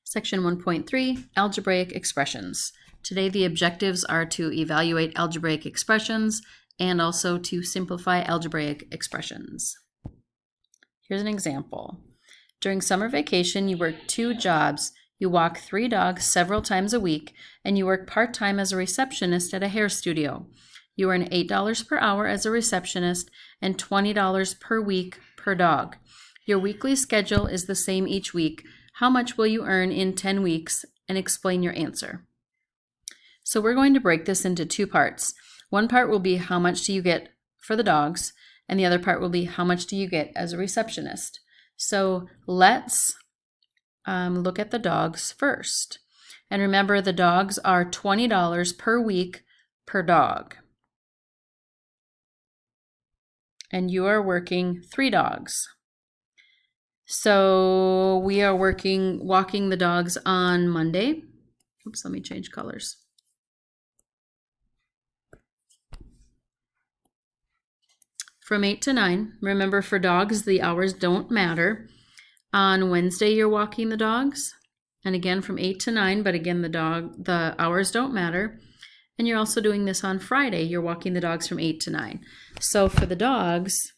Section 1.3, Algebraic Expressions. Today the objectives are to evaluate algebraic expressions and also to simplify algebraic expressions. Here's an example. During summer vacation, you work 2 jobs. You walk 3 dogs several times a week, and you work part-time as a receptionist at a hair studio. You earn $8 per hour as a receptionist and $20 per week per dog. Your weekly schedule is the same each week. How much will you earn in 10 weeks? And explain your answer. So we're going to break this into 2 parts. One part will be how much do you get for the dogs, and the other part will be how much do you get as a receptionist. So let's look at the dogs first. And remember, the dogs are $20 per week per dog. And you are working 3 dogs. So we are walking the dogs on Monday. Oops, let me change colors. From 8 to 9. Remember, for dogs, the hours don't matter. On Wednesday, you're walking the dogs. And again, from 8 to 9, but again, the hours don't matter. And you're also doing this on Friday. You're walking the dogs from 8 to 9. So for the dogs,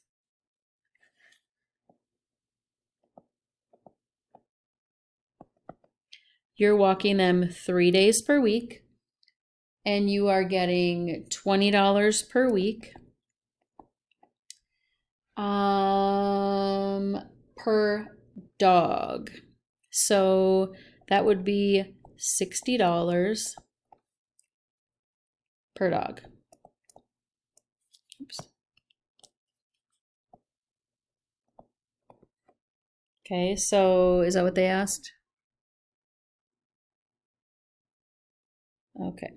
you're walking them 3 days per week, and you are getting $20 per week per dog. So that would be $60 per dog. Oops. Okay, so is that what they asked? Okay.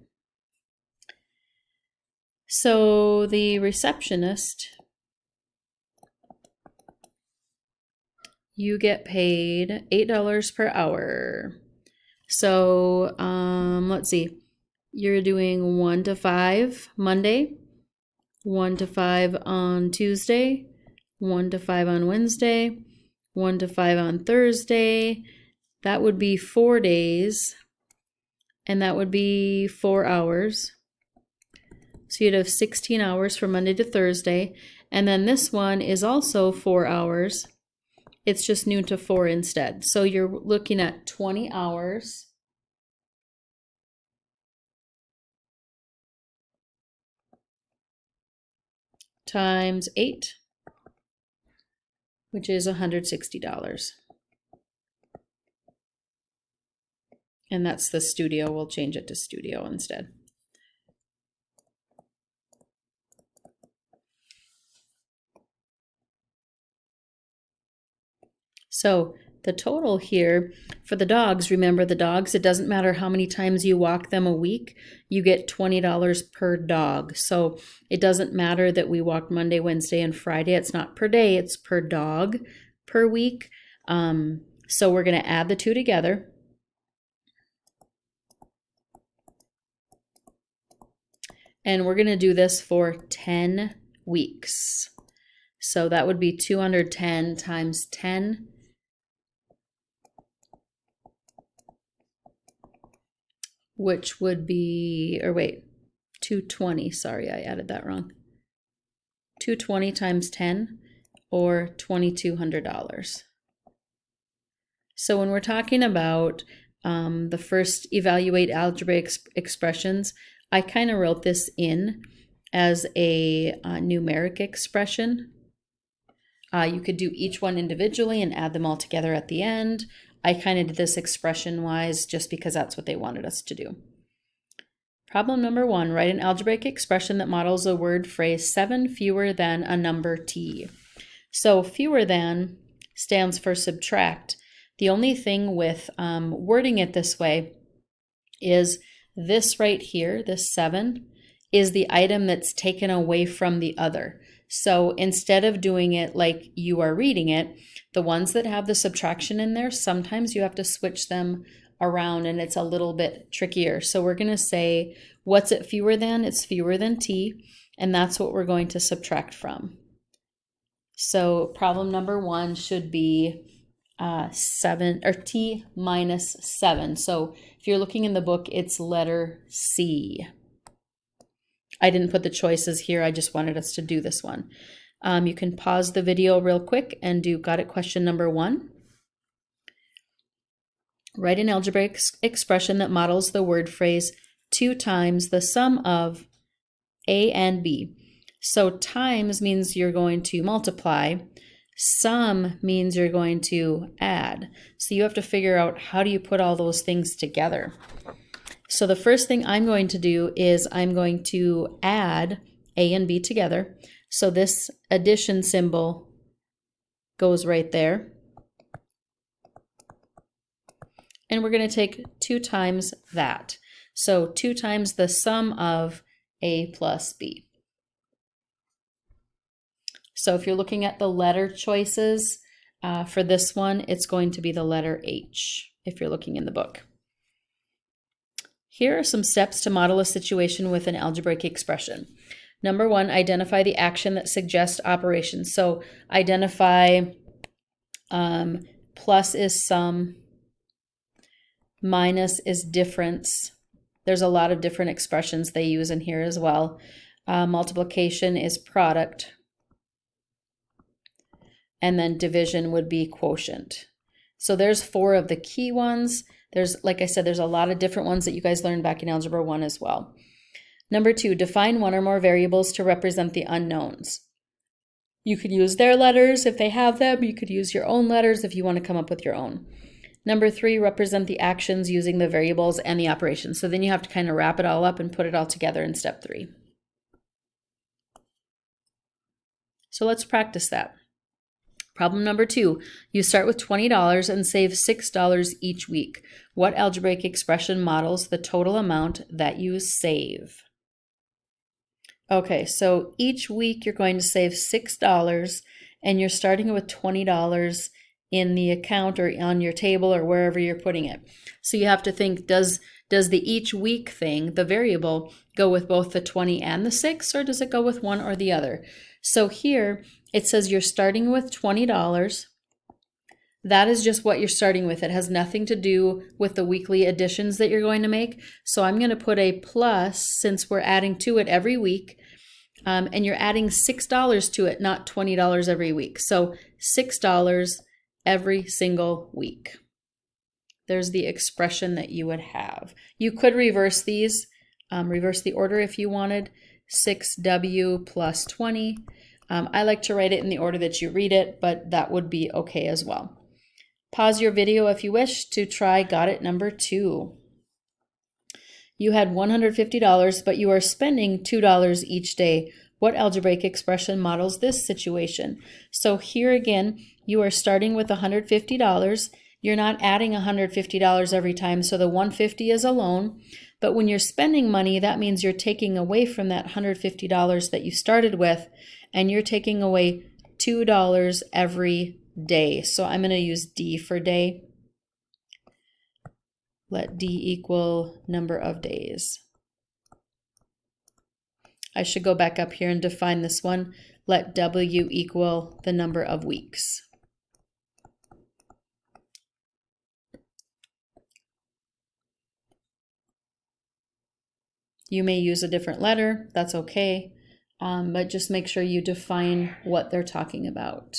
So the receptionist, you get paid $8 per hour. So let's see. You're doing 1 to 5 Monday, 1 to 5 on Tuesday, 1 to 5 on Wednesday, 1 to 5 on Thursday. That would be 4 days. And that would be 4 hours. So you'd have 16 hours from Monday to Thursday. And then this one is also 4 hours. It's just noon to 4 instead. So you're looking at 20 hours times 8, which is $160. And that's the studio. We'll change it to studio instead. So the total here for the dogs, remember the dogs, it doesn't matter how many times you walk them a week, you get $20 per dog. So it doesn't matter that we walked Monday, Wednesday, and Friday. It's not per day, it's per dog per week. So we're going to add the 2 together. And we're going to do this for 10 weeks. So that would be 210 times 10. Which would be, 220. Sorry, I added that wrong. 220 times 10, or $2,200. So when we're talking about the first evaluate algebraic expressions, I kind of wrote this in as a numeric expression. You could do each one individually and add them all together at the end. I kind of did this expression-wise just because that's what they wanted us to do. Problem number 1, write an algebraic expression that models a word phrase 7 fewer than a number t. So fewer than stands for subtract. The only thing with wording it this way is this right here, this 7, is the item that's taken away from the other. So instead of doing it like you are reading it, the ones that have the subtraction in there, sometimes you have to switch them around and it's a little bit trickier. So we're going to say, what's it fewer than? It's fewer than t, and that's what we're going to subtract from. So problem number 1 should be 7 or t minus 7. So if you're looking in the book, it's letter C. I didn't put the choices here. I just wanted us to do this one. You can pause the video real quick and do got it question number 1. Write an algebraic expression that models the word phrase 2 times the sum of A and B. So times means you're going to multiply. Sum means you're going to add. So you have to figure out how do you put all those things together. So the first thing I'm going to do is I'm going to add A and B together. So this addition symbol goes right there. And we're going to take 2 times that. So 2 times the sum of A plus B. So if you're looking at the letter choices for this one, it's going to be the letter H if you're looking in the book. Here are some steps to model a situation with an algebraic expression. Number 1, identify the action that suggests operation. So identify plus is sum, minus is difference. There's a lot of different expressions they use in here as well. Multiplication is product. And then division would be quotient. So there's 4 of the key ones. There's, like I said, there's a lot of different ones that you guys learned back in Algebra 1 as well. Number 2, define one or more variables to represent the unknowns. You could use their letters if they have them. You could use your own letters if you want to come up with your own. Number 3, represent the actions using the variables and the operations. So then you have to kind of wrap it all up and put it all together in step 3. So let's practice that. Problem number 2, you start with $20 and save $6 each week. What algebraic expression models the total amount that you save? Okay, so each week you're going to save $6 and you're starting with $20 in the account or on your table or wherever you're putting it. So you have to think, does the each week thing, the variable, go with both the 20 and the 6, or does it go with one or the other? So here it says you're starting with $20. That is just what you're starting with. It has nothing to do with the weekly additions that you're going to make. So I'm going to put a plus since we're adding to it every week. And you're adding $6 to it, not $20 every week. So $6 every single week. There's the expression that you would have. You could reverse these, reverse the order if you wanted. 6W plus 20. I like to write it in the order that you read it, but that would be okay as well. Pause your video if you wish to try got it number 2. You had $150, but you are spending $2 each day. What algebraic expression models this situation? So here again, you are starting with $150. You're not adding $150 every time, so the $150 is alone. But when you're spending money, that means you're taking away from that $150 that you started with, and you're taking away $2 every day. So I'm going to use D for day. Let D equal number of days. I should go back up here and define this one. Let W equal the number of weeks. You may use a different letter, that's okay, but just make sure you define what they're talking about.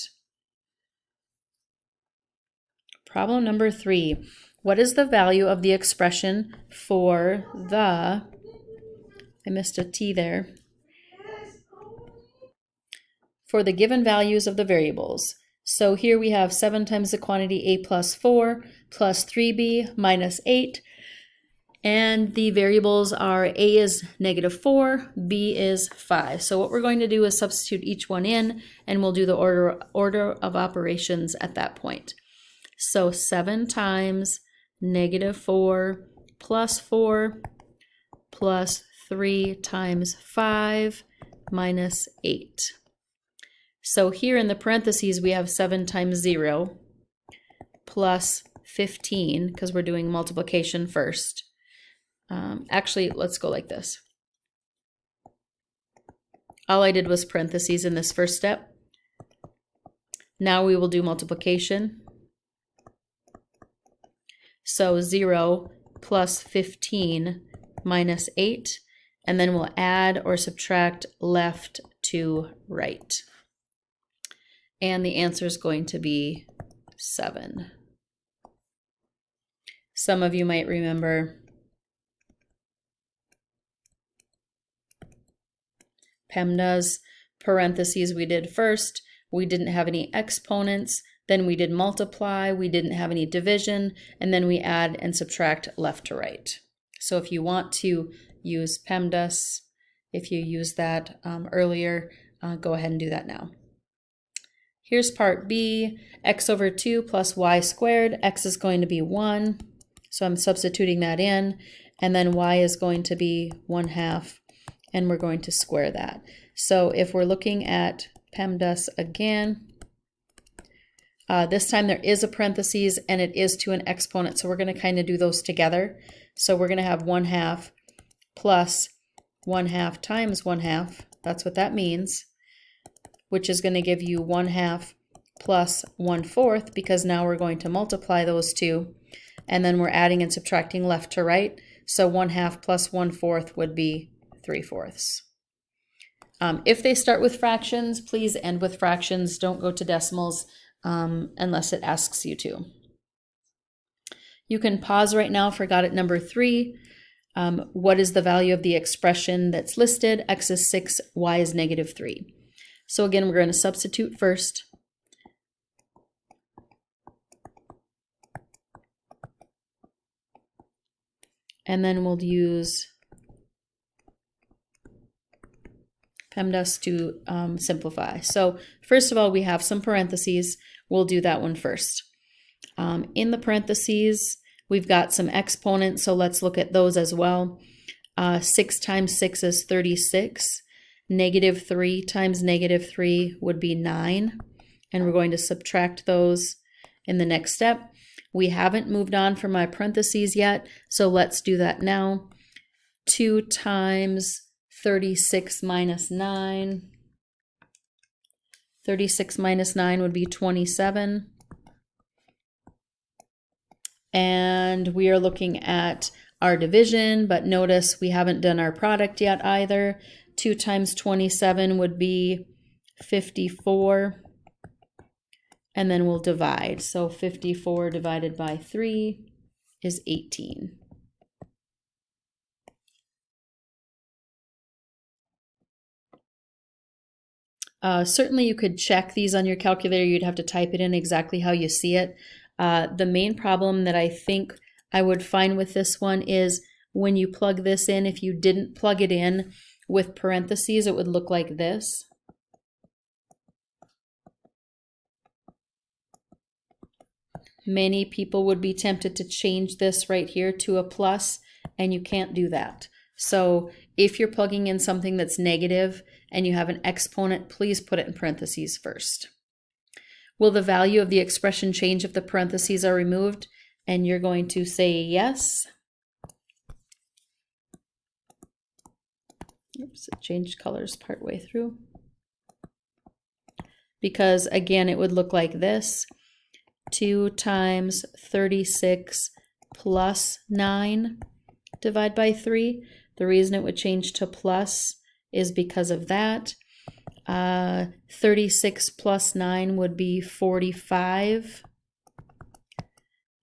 Problem number 3. What is the value of the expression for the, I missed a T there, for the given values of the variables? So here we have 7 times the quantity A plus 4 plus 3B minus 8. And the variables are A is -4, B is 5. So what we're going to do is substitute each one in, and we'll do the order of operations at that point. So 7 times -4 plus 4 plus 3 times 5 minus 8. So here in the parentheses we have 7 times 0 plus 15, because we're doing multiplication first. Actually, let's go like this. All I did was parentheses in this first step. Now we will do multiplication. So 0 plus 15 minus 8, and then we'll add or subtract left to right. And the answer is going to be 7. Some of you might remember PEMDAS, parentheses we did first. We didn't have any exponents. Then we did multiply. We didn't have any division. And then we add and subtract left to right. So if you want to use PEMDAS, if you used that earlier, go ahead and do that now. Here's part B, x over 2 plus y squared. X is going to be 1, so I'm substituting that in. And then y is going to be 1/2, and we're going to square that. So if we're looking at PEMDAS again, this time there is a parentheses and it is to an exponent, so we're going to kind of do those together. So we're going to have 1/2 plus 1/2 times 1/2. That's what that means, which is going to give you 1/2 plus 1/4, because now we're going to multiply those two, and then we're adding and subtracting left to right. So 1/2 plus 1/4 would be 3/4. If they start with fractions, please end with fractions. Don't go to decimals unless it asks you to. You can pause right now for got it number 3. What is the value of the expression that's listed? X is 6, y is -3. So again, we're going to substitute first. And then we'll use PEMDAS to simplify. So first of all, we have some parentheses. We'll do that one first. In the parentheses, we've got some exponents, so let's look at those as well. 6 times 6 is 36. -3 times -3 would be 9. And we're going to subtract those in the next step. We haven't moved on from my parentheses yet, so let's do that now. 2 times 36 minus 9. 36 minus 9 would be 27. And we are looking at our division, but notice we haven't done our product yet either. 2 times 27 would be 54. And then we'll divide. So 54 divided by 3 is 18. Certainly you could check these on your calculator. You'd have to type it in exactly how you see it. The main problem that I think I would find with this one is when you plug this in, if you didn't plug it in with parentheses, it would look like this. Many people would be tempted to change this right here to a plus, and you can't do that. So if you're plugging in something that's negative and you have an exponent, please put it in parentheses first. Will the value of the expression change if the parentheses are removed? And you're going to say yes. Oops, it changed colors partway through. Because again, it would look like this. 2 times 36 plus 9 divided by 3. The reason it would change to plus is because of that. 36 plus 9 would be 45.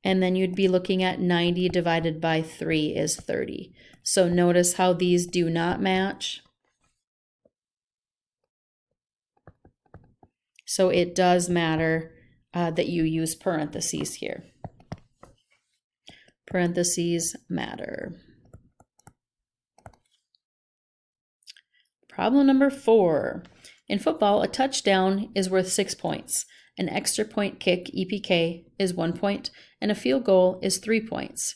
And then you'd be looking at 90 divided by 3 is 30. So notice how these do not match. So it does matter that you use parentheses here. Parentheses matter. Problem number 4. In football, a touchdown is worth 6 points. An extra point kick, EPK, is 1 point, and a field goal is 3 points.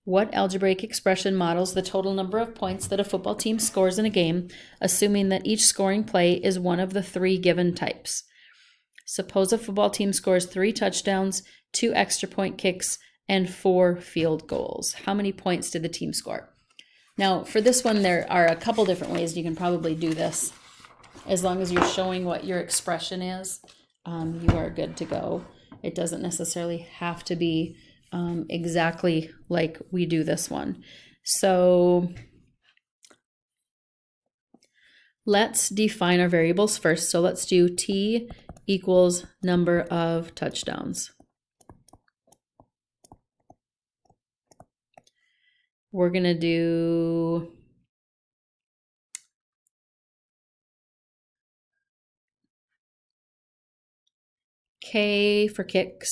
What algebraic expression models the total number of points that a football team scores in a game, assuming that each scoring play is one of the 3 given types? Suppose a football team scores 3 touchdowns, 2 extra point kicks, and 4 field goals. How many points did the team score? Now, for this one, there are a couple different ways you can probably do this. As long as you're showing what your expression is, you are good to go. It doesn't necessarily have to be exactly like we do this one. So let's define our variables first. So let's do T equals number of touchdowns. We're going to do K for kicks.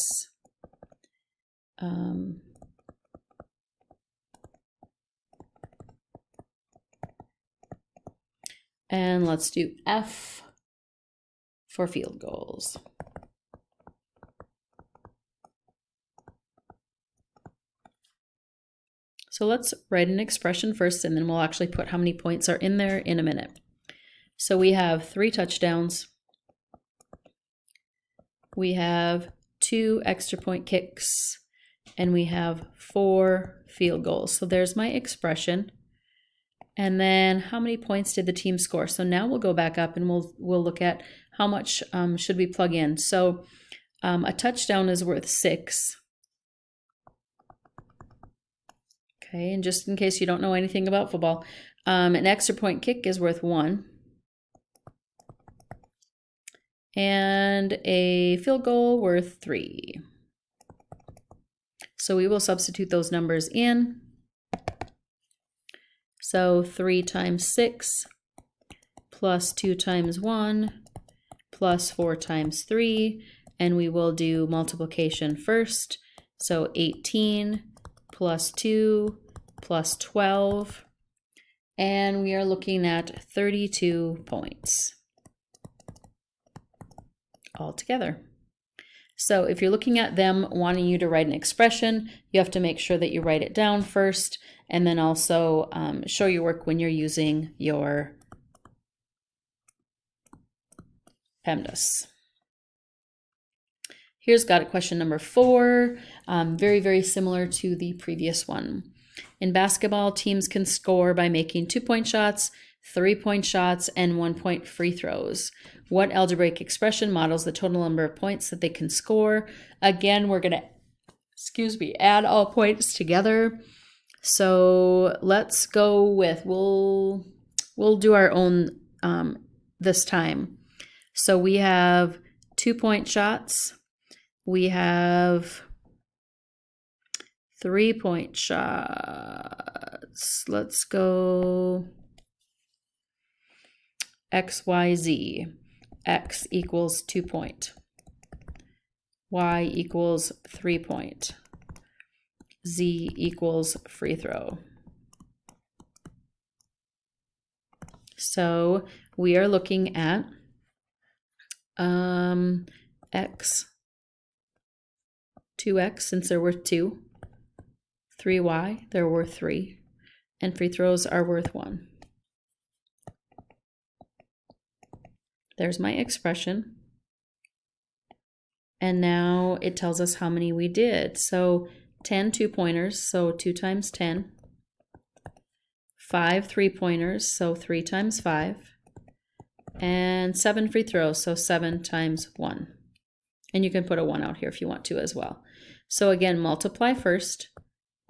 And let's do F for field goals. So let's write an expression first, and then we'll actually put how many points are in there in a minute. So we have 3 touchdowns. We have 2 extra point kicks, and we have 4 field goals. So there's my expression. And then how many points did the team score? So now we'll go back up and we'll look at how much should we plug in. So a touchdown is worth 6. Okay, and just in case you don't know anything about football, an extra point kick is worth 1. And a field goal worth 3. So we will substitute those numbers in. So 3 times 6 plus 2 times 1 plus 4 times 3, and we will do multiplication first. So 18 plus 2 plus 12, and we are looking at 32 points altogether. So if you're looking at them wanting you to write an expression, you have to make sure that you write it down first, and then also show your work when you're using your PEMDAS. Here's got it, question number 4, very, very similar to the previous one. In basketball, teams can score by making 2-point shots, 3-point shots, and 1-point free throws. What algebraic expression models the total number of points that they can score? Again, we're going to, add all points together. So let's go with, we'll do our own this time. So we have 2-point shots. We have 3-point shots. Let's go X, Y, Z. X equals 2-point. Y equals 3-point. Z equals free throw. So we are looking at X, 2X since they're worth 2, 3Y, they're worth 3, and free throws are worth 1. There's my expression. And now it tells us how many we did. So 10 2-pointers, so 2 times 10. 5 3-pointers, so 3 times 5. And 7 free throws, so 7 times 1. And you can put a 1 out here if you want to as well. So again, multiply first.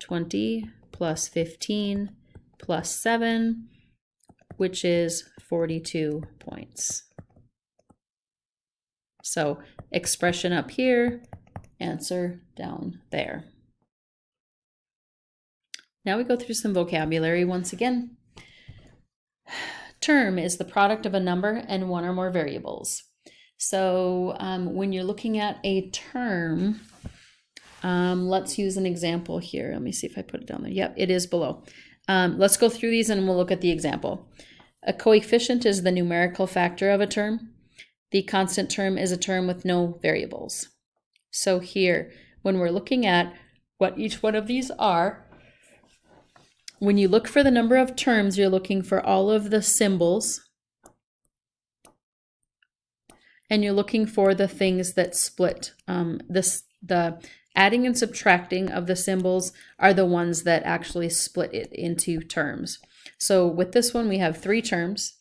20 plus 15 plus 7, which is 42 points. So expression up here, answer down there. Now we go through some vocabulary once again. Term is the product of a number and one or more variables. So when you're looking at a term, let's use an example here. Let me see if I put it down there. Yep, it is below. Let's go through these and we'll look at the example. A coefficient is the numerical factor of a term. The constant term is a term with no variables. So here, when we're looking at what each one of these are, when you look for the number of terms, you're looking for all of the symbols, and you're looking for the things that split. The adding and subtracting of the symbols are the ones that actually split it into terms. So with this one, we have 3 terms,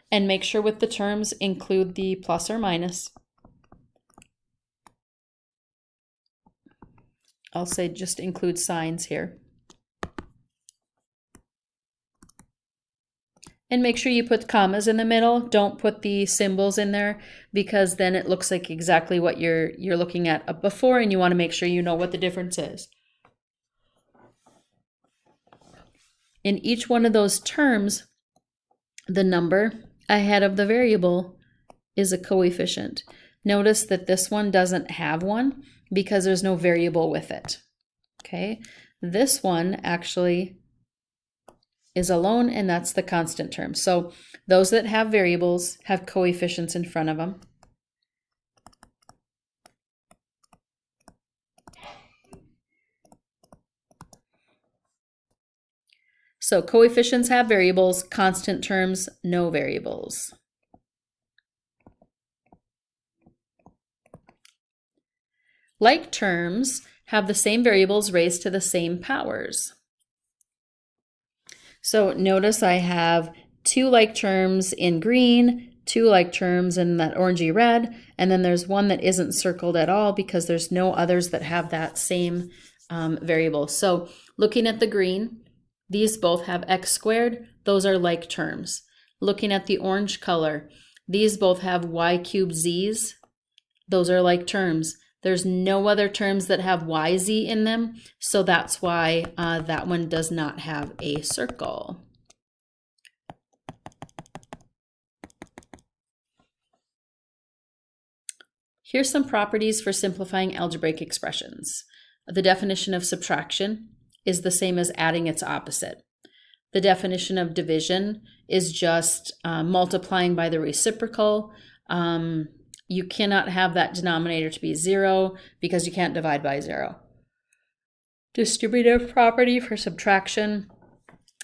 and make sure with the terms include the plus or minus. I'll say just include signs here. And make sure you put commas in the middle. Don't put the symbols in there because then it looks like exactly what you're looking at up before, and you want to make sure you know what the difference is. In each one of those terms, the number ahead of the variable is a coefficient. Notice that this one doesn't have one because there's no variable with it. Okay, this one actually is alone, and that's the constant term. So those that have variables have coefficients in front of them. So coefficients have variables, constant terms, no variables. Like terms have the same variables raised to the same powers. So notice I have 2 like terms in green, 2 like terms in that orangey red, and then there's one that isn't circled at all because there's no others that have that same variable. So looking at the green, these both have x squared. Those are like terms. Looking at the orange color, these both have y cubed z's. Those are like terms. There's no other terms that have yz in them, so that's why that one does not have a circle. Here's some properties for simplifying algebraic expressions. The definition of subtraction is the same as adding its opposite. The definition of division is just multiplying by the reciprocal. You cannot have that denominator to be 0 because you can't divide by 0. Distributive property for subtraction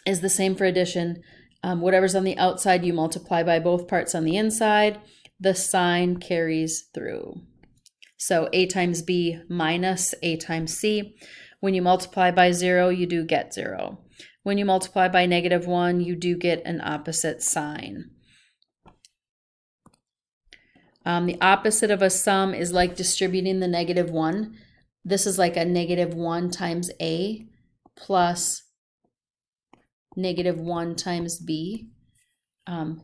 is the same for addition. Whatever's on the outside, you multiply by both parts on the inside. The sign carries through. So a times b minus a times c. When you multiply by 0, you do get 0. When you multiply by -1, you do get an opposite sign. The opposite of a sum is like distributing the -1. This is like a -1 times a plus -1 times b.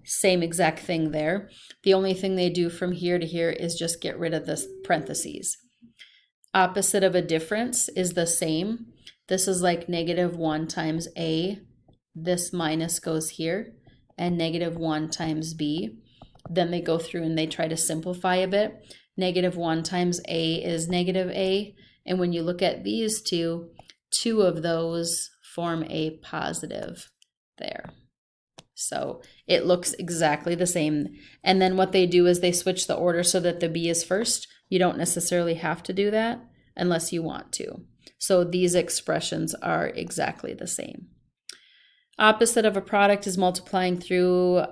Same exact thing there. The only thing they do from here to here is just get rid of this parentheses. Opposite of a difference is the same. This is like -1 times a. This minus goes here, and -1 times b. Then they go through and they try to simplify a bit. -1 times a is -a. And when you look at these two, 2 of those form a positive there. So it looks exactly the same. And then what they do is they switch the order so that the b is first. You don't necessarily have to do that unless you want to. So these expressions are exactly the same. Opposite of a product is multiplying through,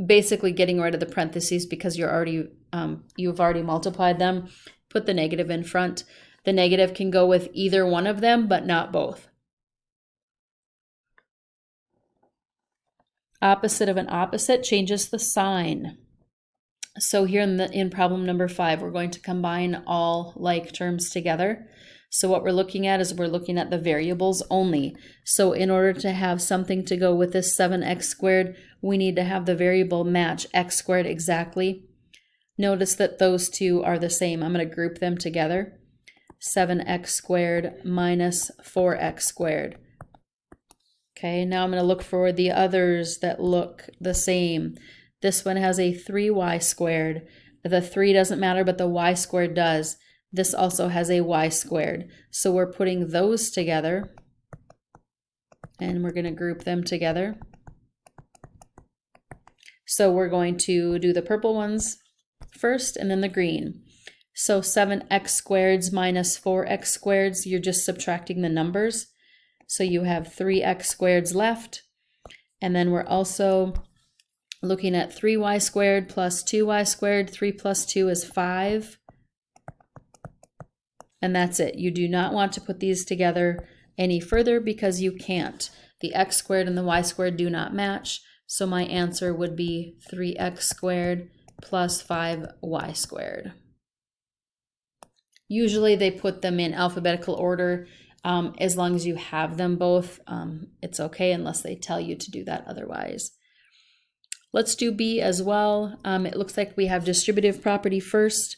basically getting rid of the parentheses because you've already multiplied them. Put the negative in front. The negative can go with either one of them, but not both. Opposite of an opposite changes the sign. So here in problem number 5, we're going to combine all like terms together. So what we're looking at is we're looking at the variables only. So in order to have something to go with this 7x squared, we need to have the variable match x squared exactly. Notice that those two are the same. I'm going to group them together. 7x squared minus 4x squared. Okay, now I'm going to look for the others that look the same. This one has a 3y squared. The 3 doesn't matter, but the y squared does. This also has a y squared. So we're putting those together, and we're going to group them together. So we're going to do the purple ones first and then the green. So 7x squareds minus 4x squareds, you're just subtracting the numbers. So you have 3x squareds left. And then we're also looking at 3y squared plus 2y squared. 3 plus 2 is 5. And that's it. You do not want to put these together any further because you can't. The x squared and the y squared do not match. So my answer would be 3x squared plus 5y squared. Usually they put them in alphabetical order. As long as you have them both, it's okay unless they tell you to do that otherwise. Let's do B as well. It looks like we have distributive property first.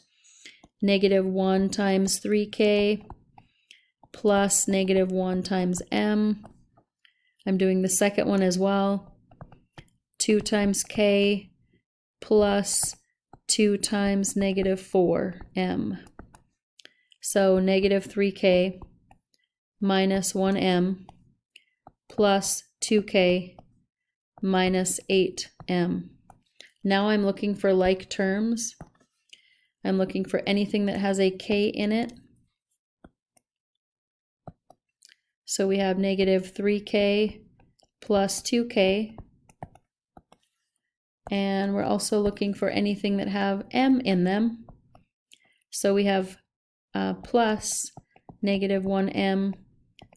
-1 times 3k plus -1 times m. I'm doing the second one as well. 2 times k plus 2 times -4m. So -3k minus 1m plus 2k minus 8m. Now I'm looking for like terms. I'm looking for anything that has a k in it. So we have -3k plus 2k. And we're also looking for anything that have m in them. So we have plus -1m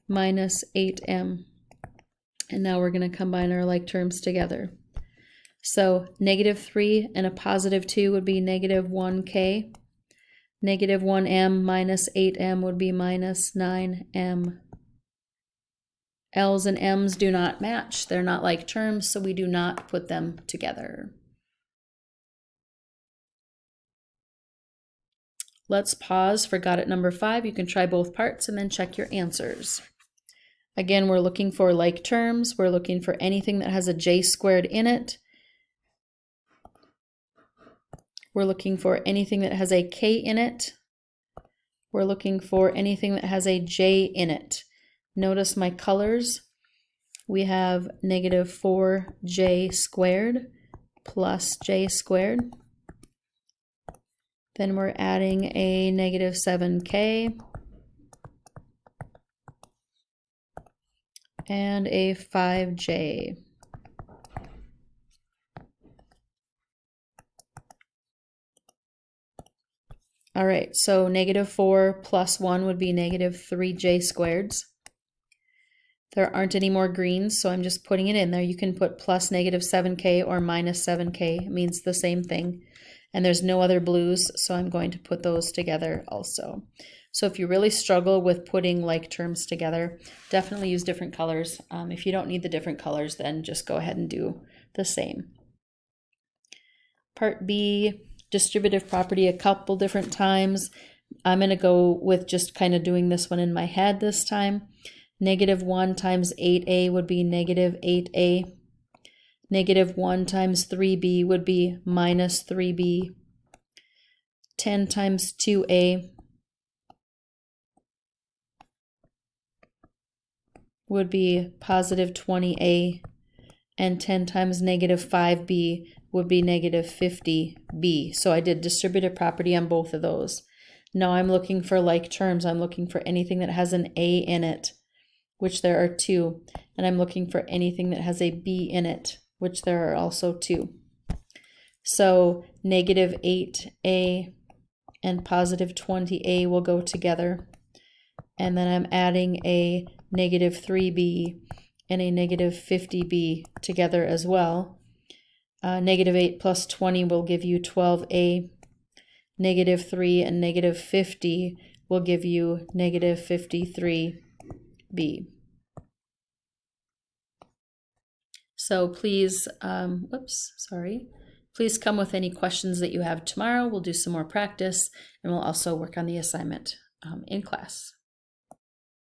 minus 8m. And now we're going to combine our like terms together. So -3 and a +2 would be -1k. -1m minus 8m would be minus 9m. L's and M's do not match. They're not like terms, so we do not put them together. Let's pause for got it number 5. You can try both parts and then check your answers. Again, we're looking for like terms. We're looking for anything that has a j squared in it. We're looking for anything that has a k in it. We're looking for anything that has a j in it. Notice my colors. We have -4j squared plus j squared. Then we're adding a -7k and a 5j. All right, so -4 plus 1 would be -3j squareds. There aren't any more greens, so I'm just putting it in there. You can put plus -7k or minus 7k. It means the same thing. And there's no other blues, so I'm going to put those together also. So if you really struggle with putting like terms together, definitely use different colors. If you don't need the different colors, then just go ahead and do the same. Part B, distributive property a couple different times. I'm going to go with just kind of doing this one in my head this time. -1 times 8a would be -8a. -1 times 3b would be minus 3b. 10 times 2a would be positive 20a. And 10 times -5b would be -50b. So I did distributive property on both of those. Now I'm looking for like terms. I'm looking for anything that has an a in it, which there are 2. And I'm looking for anything that has a b in it, which there are also 2. So -8a and positive 20a will go together. And then I'm adding a -3b and a -50b together as well. -8 plus 20 will give you 12a. -3 and -50 will give you -53b. So please, please come with any questions that you have tomorrow. We'll do some more practice, and we'll also work on the assignment in class.